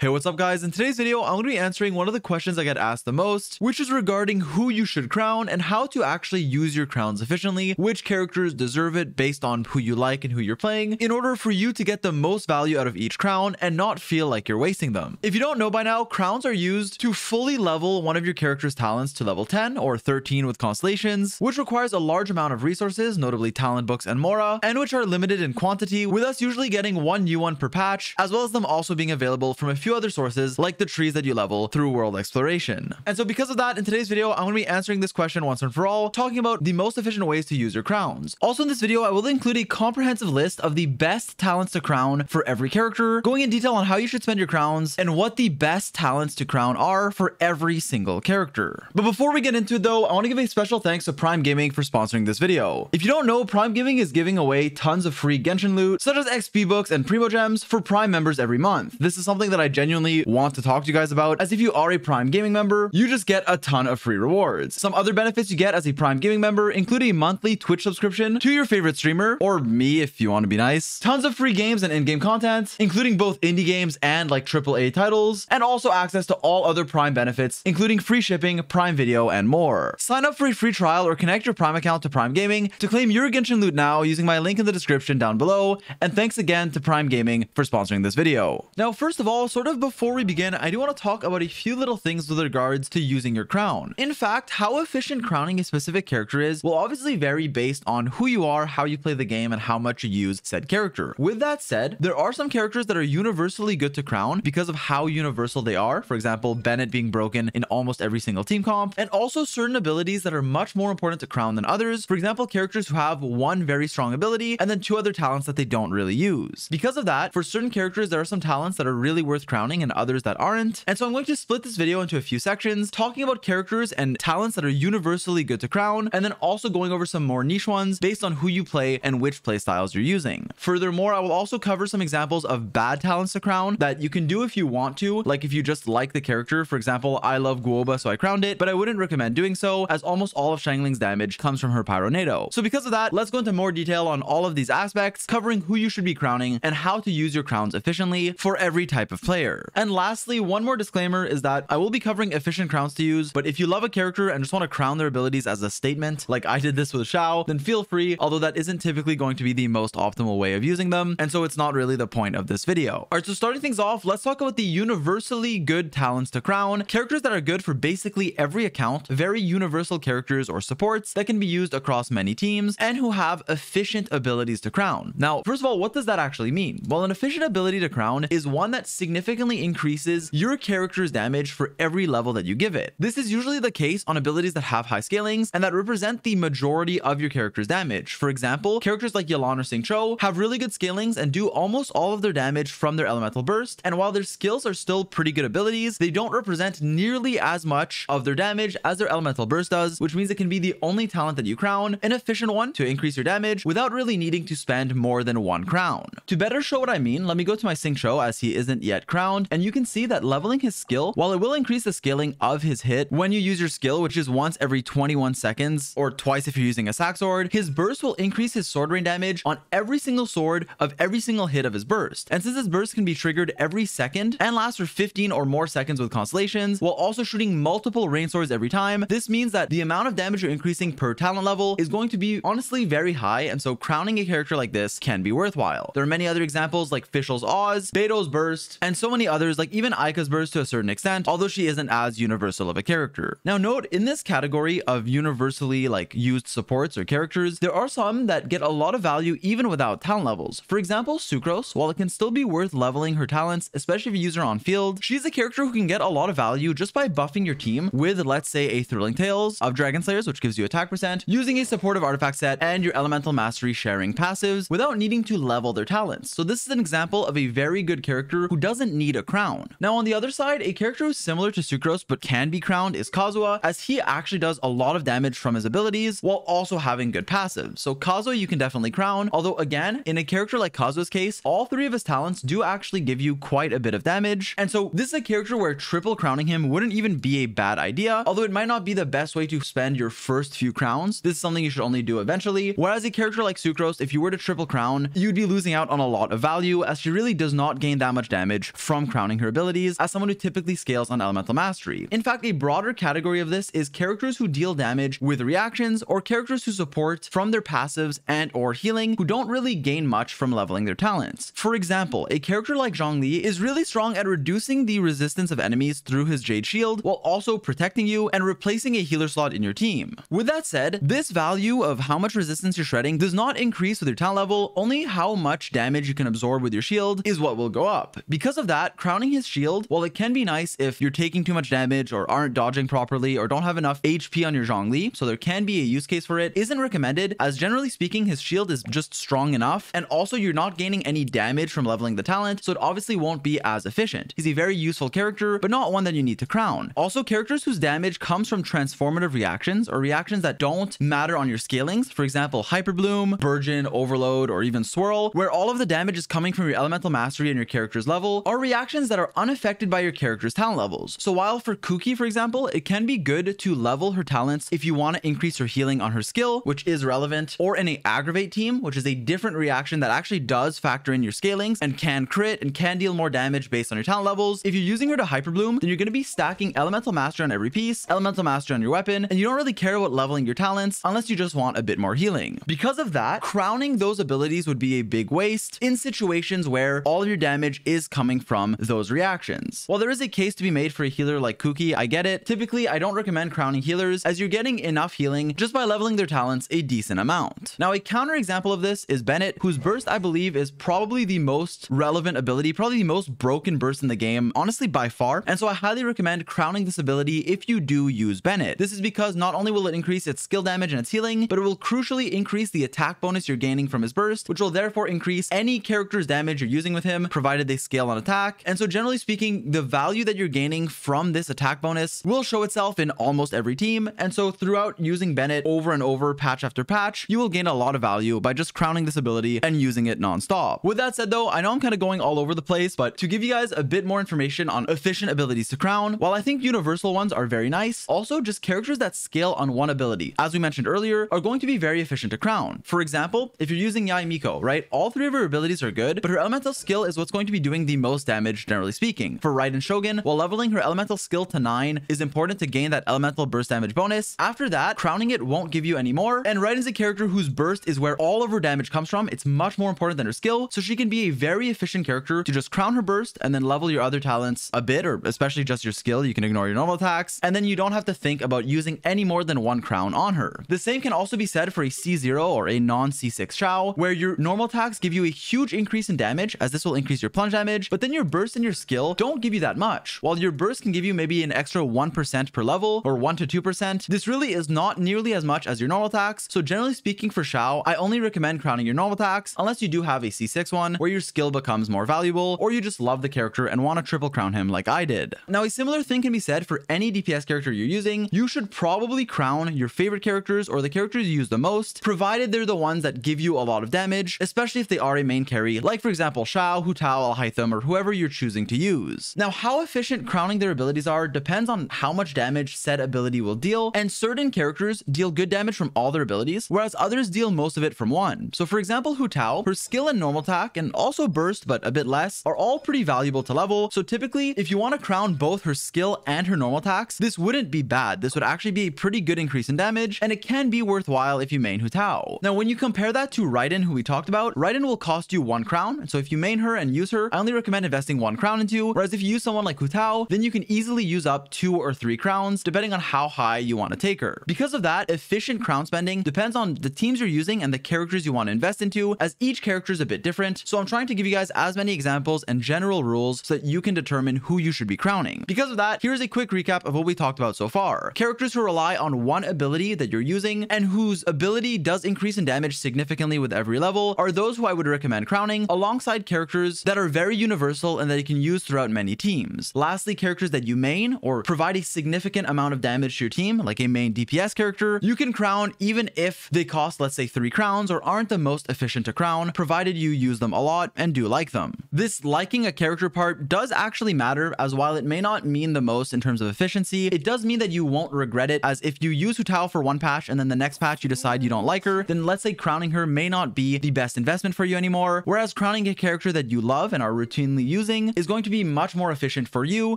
Hey, what's up guys? In today's video, I'm going to be answering one of the questions I get asked the most, which is regarding who you should crown and how to actually use your crowns efficiently, which characters deserve it based on who you like and who you're playing, in order for you to get the most value out of each crown and not feel like you're wasting them. If you don't know by now, crowns are used to fully level one of your character's talents to level 10 or 13 with constellations, which requires a large amount of resources, notably talent books and mora, and which are limited in quantity, with us usually getting one new one per patch, as well as them also being available from a few other sources like the trees that you level through world exploration. And so because of that, in today's video, I'm going to be answering this question once and for all, talking about the most efficient ways to use your crowns. Also in this video, I will include a comprehensive list of the best talents to crown for every character, going in detail on how you should spend your crowns and what the best talents to crown are for every single character. But before we get into it though, I want to give a special thanks to Prime Gaming for sponsoring this video. If you don't know, Prime Gaming is giving away tons of free Genshin loot, such as XP books and Primo Gems for Prime members every month. This is something that I genuinely want to talk to you guys about, as if you are a Prime Gaming member, you just get a ton of free rewards. Some other benefits you get as a Prime Gaming member include a monthly Twitch subscription to your favorite streamer, or me if you want to be nice, tons of free games and in-game content, including both indie games and like AAA titles, and also access to all other Prime benefits, including free shipping, Prime Video, and more. Sign up for a free trial or connect your Prime account to Prime Gaming to claim your Genshin loot now using my link in the description down below, and thanks again to Prime Gaming for sponsoring this video. Now, first of all, sort of before we begin, I do want to talk about a few little things with regards to using your crown. In fact, how efficient crowning a specific character is will obviously vary based on who you are, how you play the game, and how much you use said character. With that said, there are some characters that are universally good to crown because of how universal they are. For example, Bennett being broken in almost every single team comp, and also certain abilities that are much more important to crown than others. For example, characters who have one very strong ability and then two other talents that they don't really use. Because of that, for certain characters, there are some talents that are really worth crowning and others that aren't. And so I'm going to split this video into a few sections, talking about characters and talents that are universally good to crown, and then also going over some more niche ones based on who you play and which play styles you're using. Furthermore, I will also cover some examples of bad talents to crown that you can do if you want to, like if you just like the character. For example, I love Guoba, so I crowned it, but I wouldn't recommend doing so, as almost all of Xiangling's damage comes from her Pyronado. So because of that, let's go into more detail on all of these aspects, covering who you should be crowning and how to use your crowns efficiently for every type of player. And lastly, one more disclaimer is that I will be covering efficient crowns to use, but if you love a character and just want to crown their abilities as a statement, like I did this with Shao, then feel free, although that isn't typically going to be the most optimal way of using them, and so it's not really the point of this video. Alright, so starting things off, let's talk about the universally good talents to crown, characters that are good for basically every account, very universal characters or supports that can be used across many teams, and who have efficient abilities to crown. Now, first of all, what does that actually mean? Well, an efficient ability to crown is one that significantly increases your character's damage for every level that you give it. This is usually the case on abilities that have high scalings and that represent the majority of your character's damage. For example, characters like Yelan or Xingqiu have really good scalings and do almost all of their damage from their elemental burst, and while their skills are still pretty good abilities, they don't represent nearly as much of their damage as their elemental burst does, which means it can be the only talent that you crown, an efficient one to increase your damage without really needing to spend more than one crown. To better show what I mean, let me go to my Xingqiu, as he isn't yet crowned, and you can see that leveling his skill, while it will increase the scaling of his hit when you use your skill, which is once every 21 seconds or twice if you're using a sack sword, his burst will increase his sword rain damage on every single sword of every single hit of his burst. And since his burst can be triggered every second and lasts for 15 or more seconds with constellations, while also shooting multiple rain swords every time, this means that the amount of damage you're increasing per talent level is going to be honestly very high, and so crowning a character like this can be worthwhile. There are many other examples like Fischl's Oz, Beto's burst, and so many others, like even Aika's burst to a certain extent, although she isn't as universal of a character. Now note, in this category of universally like used supports or characters, there are some that get a lot of value even without talent levels. For example, Sucrose, while it can still be worth leveling her talents, especially if you use her on field, she's a character who can get a lot of value just by buffing your team with, let's say, a Thrilling Tales of Dragon Slayers, which gives you attack percent, using a supportive artifact set, and your elemental mastery sharing passives without needing to level their talents. So this is an example of a very good character who doesn't need a crown. Now on the other side, a character who's similar to Sucrose but can be crowned is Kazuha, as he actually does a lot of damage from his abilities while also having good passives. So Kazuha you can definitely crown, although again, in a character like Kazuha's case, all three of his talents do actually give you quite a bit of damage, and so this is a character where triple crowning him wouldn't even be a bad idea, although it might not be the best way to spend your first few crowns. This is something you should only do eventually, whereas a character like Sucrose, if you were to triple crown, you'd be losing out on a lot of value, as she really does not gain that much damage from from crowning her abilities as someone who typically scales on elemental mastery. In fact, a broader category of this is characters who deal damage with reactions, or characters who support from their passives and or healing who don't really gain much from leveling their talents. For example, a character like Zhongli is really strong at reducing the resistance of enemies through his Jade Shield while also protecting you and replacing a healer slot in your team. With that said, this value of how much resistance you're shredding does not increase with your talent level, only how much damage you can absorb with your shield is what will go up. Because of that, crowning his shield, while it can be nice if you're taking too much damage or aren't dodging properly or don't have enough HP on your Zhongli, so there can be a use case for it, isn't recommended, as generally speaking his shield is just strong enough, and also you're not gaining any damage from leveling the talent, so it obviously won't be as efficient. He's a very useful character, but not one that you need to crown. Also, characters whose damage comes from transformative reactions, or reactions that don't matter on your scalings, for example Hyper Bloom, Burgeon, Overload, or even Swirl, where all of the damage is coming from your elemental mastery and your character's level, are reactions that are unaffected by your character's talent levels. So while for Kuki, for example, it can be good to level her talents if you want to increase her healing on her skill, which is relevant, or in a aggravate team, which is a different reaction that actually does factor in your scalings and can crit and can deal more damage based on your talent levels. If you're using her to Hyper Bloom, then you're going to be stacking elemental mastery on every piece, elemental mastery on your weapon, and you don't really care about leveling your talents unless you just want a bit more healing. Because of that, crowning those abilities would be a big waste in situations where all of your damage is coming from those reactions. While there is a case to be made for a healer like Kuki, I get it. Typically, I don't recommend crowning healers as you're getting enough healing just by leveling their talents a decent amount. Now, a counter example of this is Bennett, whose burst I believe is probably the most relevant ability, probably the most broken burst in the game, honestly by far, and so I highly recommend crowning this ability if you do use Bennett. This is because not only will it increase its skill damage and its healing, but it will crucially increase the attack bonus you're gaining from his burst, which will therefore increase any character's damage you're using with him, provided they scale on attack. And so generally speaking, the value that you're gaining from this attack bonus will show itself in almost every team, and so throughout using Bennett over and over, patch after patch, you will gain a lot of value by just crowning this ability and using it non-stop. With that said though, I know I'm kind of going all over the place, but to give you guys a bit more information on efficient abilities to crown, while I think universal ones are very nice, also just characters that scale on one ability, as we mentioned earlier, are going to be very efficient to crown. For example, if you're using Yae Miko, right, all three of her abilities are good, but her elemental skill is what's going to be doing the most damage generally speaking. For Raiden Shogun, while leveling her elemental skill to 9 is important to gain that elemental burst damage bonus, after that, crowning it won't give you any more, and Raiden's a character whose burst is where all of her damage comes from. It's much more important than her skill, so she can be a very efficient character to just crown her burst and then level your other talents a bit, or especially just your skill. You can ignore your normal attacks, and then you don't have to think about using any more than one crown on her. The same can also be said for a C0 or a non-C6 Shao, where your normal attacks give you a huge increase in damage, as this will increase your plunge damage, but then your burst and your skill don't give you that much. While your burst can give you maybe an extra 1% per level, or 1 to 2%, this really is not nearly as much as your normal attacks, so generally speaking for Shao, I only recommend crowning your normal attacks unless you do have a C6 one, where your skill becomes more valuable, or you just love the character and want to triple crown him like I did. Now, a similar thing can be said for any DPS character you're using. You should probably crown your favorite characters or the characters you use the most, provided they're the ones that give you a lot of damage, especially if they are a main carry, like for example Shao, Hu Tao, Alhaitham, or whoever you're choosing to use. Now, how efficient crowning their abilities are depends on how much damage said ability will deal, and certain characters deal good damage from all their abilities, whereas others deal most of it from one. So for example, Hu Tao, her skill and normal attack, and also burst but a bit less, are all pretty valuable to level. So typically, if you want to crown both her skill and her normal attacks, this wouldn't be bad. This would actually be a pretty good increase in damage, and it can be worthwhile if you main Hu Tao. Now, when you compare that to Raiden, who we talked about, Raiden will cost you 1 crown, and so if you main her and use her, I only recommend investing 1 crown into, whereas if you use someone like Hu Tao, then you can easily use up 2 or 3 crowns, depending on how high you want to take her. Because of that, efficient crown spending depends on the teams you're using and the characters you want to invest into, as each character is a bit different, so I'm trying to give you guys as many examples and general rules so that you can determine who you should be crowning. Because of that, here's a quick recap of what we talked about so far. Characters who rely on one ability that you're using and whose ability does increase in damage significantly with every level are those who I would recommend crowning, alongside characters that are very universal and that you can use throughout many teams. Lastly, characters that you main or provide a significant amount of damage to your team, like a main DPS character, you can crown even if they cost, let's say, 3 crowns or aren't the most efficient to crown, provided you use them a lot and do like them. This liking a character part does actually matter, as while it may not mean the most in terms of efficiency, it does mean that you won't regret it, as if you use Hu Tao for one patch and then the next patch you decide you don't like her, then let's say crowning her may not be the best investment for you anymore, whereas crowning a character that you love and are routinely using is going to be much more efficient for you,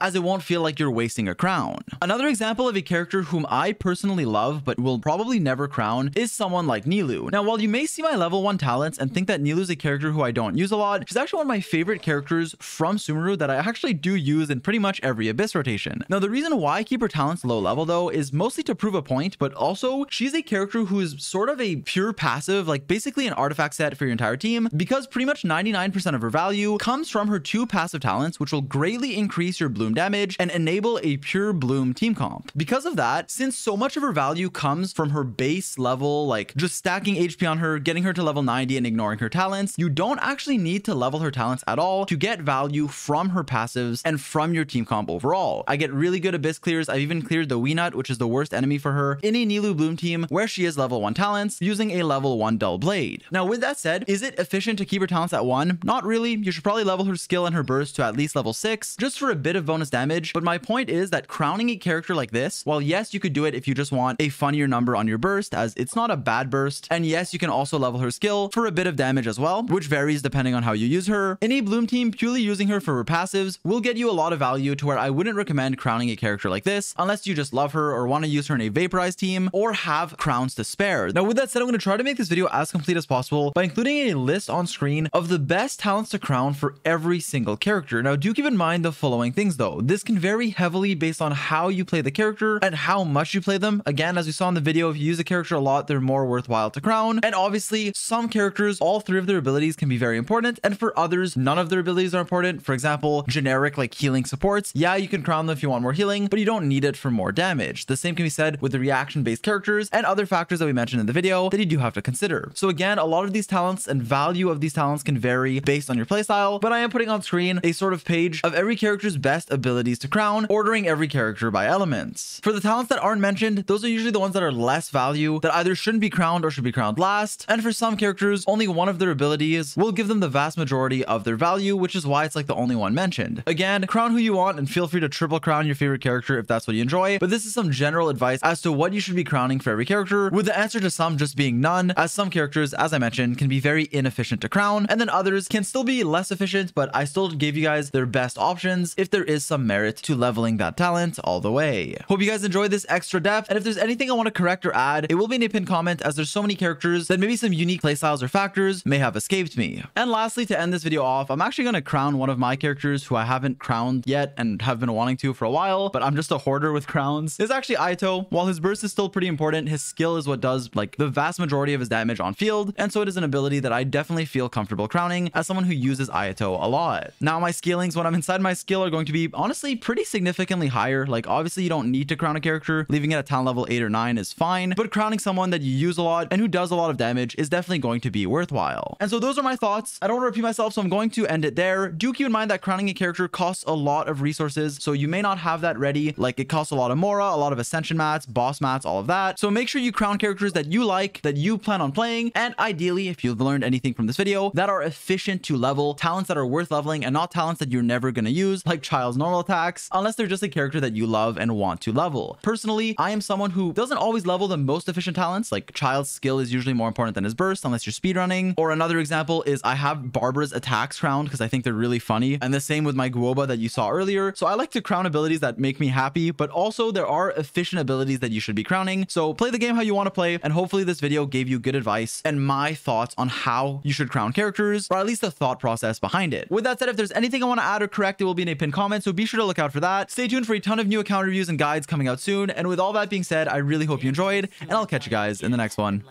as it won't feel like you're wasting a crown. Another example of a character whom I personally love but will probably never crown is someone like Nilou. Now, while you may see my level 1 talents and think that Nilou is a character who I don't use a lot, she's actually one of my favorite characters from Sumeru that I actually do use in pretty much every Abyss rotation. Now, the reason why I keep her talents low level though is mostly to prove a point, but also she's a character who is sort of a pure passive, like basically an artifact set for your entire team, because pretty much 99% of her value comes from her 2 passive talents, which will greatly increase your bloom damage and enable a pure bloom team comp. Because of that, since so much of her value comes from her base level, like just stacking HP on her, getting her to level 90 and ignoring her talents, you don't actually need to level her talents at all to get value from her passives and from your team comp overall. I get really good Abyss clears. I've even cleared the Weenut, which is the worst enemy for her, in a Nilou bloom team where she is level 1 talents using a level 1 dull blade. Now, with that said, is it efficient to keep her talents at 1? Not really. You should probably level her skill and her burst to at least level 6 just for a bit of bonus damage. But my point is that crowning a character like this, while yes, you could do it if you just want a funnier number on your burst, as it's not a bad burst, and yes, you can also level her skill for a bit of damage as well, which varies depending on how you use her. In a bloom team, purely using her for her passives will get you a lot of value to where I wouldn't recommend crowning a character like this unless you just love her or want to use her in a vaporized team or have crowns to spare. Now, with that said, I'm going to try to make this video as complete as possible by including a list on screen of the best talents to crown for every single character. Now, do keep in mind the following things though. This can vary heavily based on how you play the character and how much you play them. Again, as we saw in the video, if you use a character a lot, they're more worthwhile to crown. And obviously, some characters, all 3 of their abilities can be very important, and for others, none of their abilities are important. For example, generic like healing supports, yeah, you can crown them if you want more healing, but you don't need it for more damage. The same can be said with the reaction-based characters and other factors that we mentioned in the video that you do have to consider. So again, a lot of these talents and value of these talents can vary based on your playstyle, but I am putting on screen a sort of page of every character's best abilities to crown, ordering every character by elements. For the talents that aren't mentioned, those are usually the ones that are less value, that either shouldn't be crowned or should be crowned last. And for some characters, only one of their abilities will give them the vast majority of their value, which is why it's like the only one mentioned. Again, crown who you want and feel free to triple crown your favorite character if that's what you enjoy, but this is some general advice as to what you should be crowning for every character, with the answer to some just being none, as some characters, as I mentioned, can be very inefficient to crown, and then others can still be less efficient, but I still gave you guys their best options if there is some merit to leveling that talent all the way. Hope you guys enjoyed this extra depth, and if there's anything I want to correct or add, it will be in a pinned comment, as there's so many characters that maybe some unique playstyles or factors may have escaped me. And lastly, to end this video off, I'm actually going to crown one of my characters who I haven't crowned yet and have been wanting to for a while, but I'm just a hoarder with crowns. It's actually Aito. While his burst is still pretty important, his skill is what does like the vast majority of his damage on field, and so it is an ability that I definitely feel comfortable crowning as someone who uses Aito a lot. Now, my skillings when I'm inside my skill are going to be honestly pretty significantly higher. Like obviously you don't need to crown a character, leaving it at talent level 8 or 9 is fine, but crowning someone that you use a lot and who does a lot of damage is definitely going to be worthwhile. And so those are my thoughts. I don't want to repeat myself, so I'm going to end it there. Do keep in mind that crowning a character costs a lot of resources, so you may not have that ready. Like it costs a lot of Mora, a lot of Ascension mats, boss mats, all of that. So make sure you crown characters that you like, that you plan on playing, and ideally, if you've learned anything from this video, that are efficient to level, talents that are worth leveling and not talents that you're never going to use, like Child's normal attacks, unless they're just a character that you love and want to level. Personally, I am someone who doesn't always level the most efficient talents. Like Child's skill is usually more important than his burst, unless you're speedrunning. Or another example is I have Barbara's attacks crowned because I think they're really funny, and the same with my Guoba that you saw earlier. So I like to crown abilities that make me happy, but also there are efficient abilities that you should be crowning. So play the game how you want to play, and hopefully this video gave you good advice and my thoughts on how you should crown characters, or at least the thought process behind it. With that said, if there's anything I want to add or correct, it will be in a pinned comment, so be sure to look out for that. Stay tuned for a ton of new account reviews and guides coming out soon, and with all that being said, I really hope you enjoyed, and I'll catch you guys in the next one.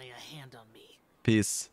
Peace.